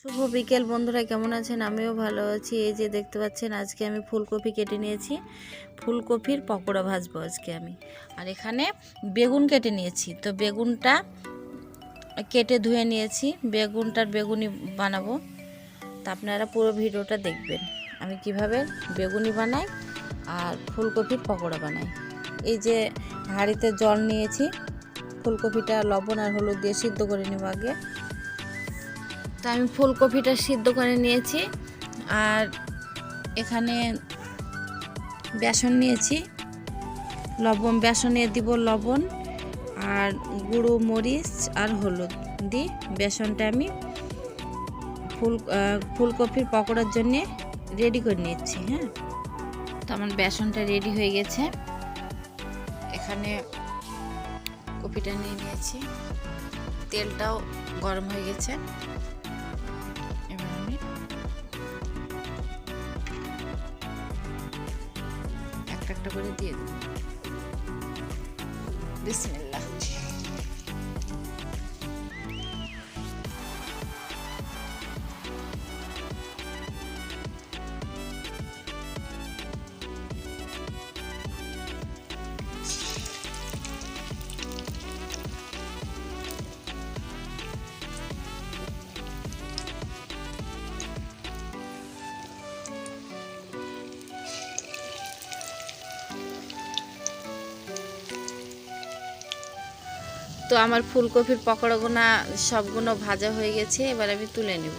শুভ বিকেল বন্ধুরা, কেমন আছেন? আমিও ভালো আছি। এই যে দেখতে পাচ্ছেন, আজকে আমি ফুলকপি কেটে নিয়েছি। ফুলকপির পকোড়া ভাজবো আজকে আমি। আর এখানে বেগুন কেটে নিয়েছি। তো বেগুনটা কেটে ধুয়ে নিয়েছি, বেগুনটার বেগুনি বানাবো। তা আপনারা পুরো ভিডিওটা দেখবেন আমি কিভাবে বেগুনি বানাই আর ফুলকপির পকোড়া বানাই। এই যে হাঁড়িতে জল নিয়েছি, ফুলকপিটা লবণ আর হলুদ দিয়ে সিদ্ধ করে নেব আগে। তো আমি ফুলকপিটা সিদ্ধ করে নিয়েছি। আর এখানে বেসন নিয়েছি, বেসনে দিব লবণ আর গুঁড়ো মরিচ আর হলুদ দিয়ে বেসনটা আমি ফুলকপির পকোড়ার জন্য রেডি করে নিচ্ছি। হ্যাঁ, তো আমার বেসনটা রেডি হয়ে গেছে। এখানে কপিটা নিয়ে নিয়েছি, তেলটাও গরম হয়ে গেছে। একটা করে দিয়ে দেব। বিসমিল্লাহ। তো আমার ফুলকপির পকোড়াগুলো সবগুলো ভাজা হয়ে গেছে, এবার আমি তুলে নেব।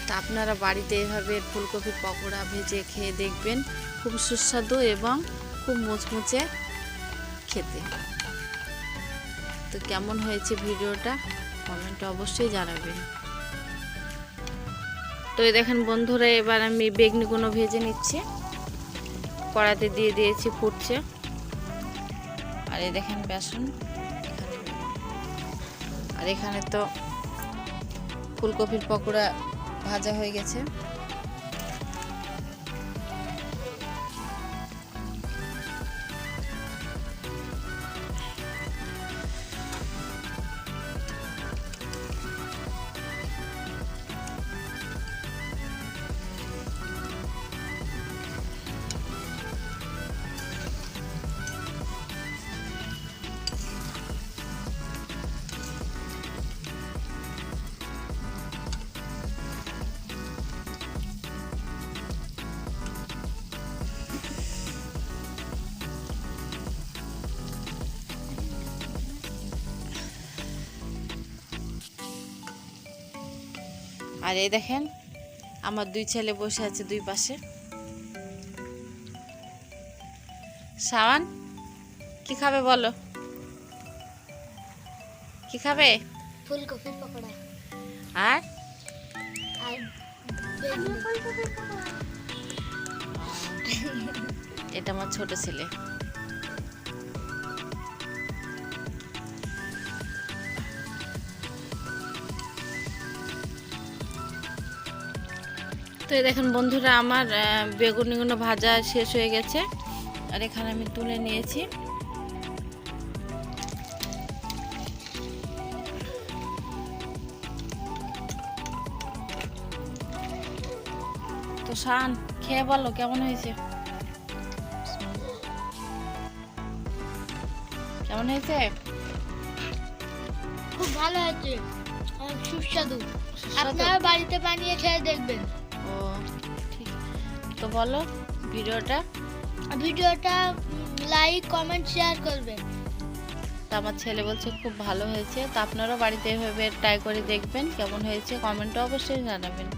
তা আপনারা বাড়িতে এভাবে ফুলকপির পকোড়া ভেজে খেয়ে দেখবেন, খুব সুস্বাদু এবং খুব মুচমুচে খেতে। তো কেমন হয়েছে ভিডিওটা কমেন্টে অবশ্যই জানাবেন। তো এই দেখেন বন্ধুরা, এবার আমি বেগুনিগুলো ভেজে নিচ্ছি। কড়াতে দিয়ে দিয়েছি, ফুটছে। আর এই দেখেন বেসন, আর এখানে তো ফুলকপির পকোড়া ভাজা হয়ে গেছে। আর এই দেখেন আমার দুই ছেলে বসে আছে দুই পাশে। শাওন, কি খাবে বলো? কি খাবে? ফুলকপির পকোড়া। আর এটা আমার ছোট ছেলে। তো এই দেখেন বন্ধুরা, আমার বেগুনিগুলো ভাজা শেষ হয়ে গেছে। আর এখানে আমি তুলে নিয়েছি। তো শান, খেয়ে বলো কেমন হয়েছে? কেমন হয়েছে? খুব ভালো হয়েছে, অনেক সুস্বাদু। আপনারা বাড়িতে বানিয়ে খেয়ে দেখবেন। ও ঠিক। তো বলো ভিডিওটা লাইক, কমেন্ট, শেয়ার করবেন। তো আমার ছেলে বলছে খুব ভালো হয়েছে। তো আপনারাও বাড়িতে এভাবে ট্রাই করে দেখবেন কেমন হয়েছে, কমেন্টে অবশ্যই জানাবেন।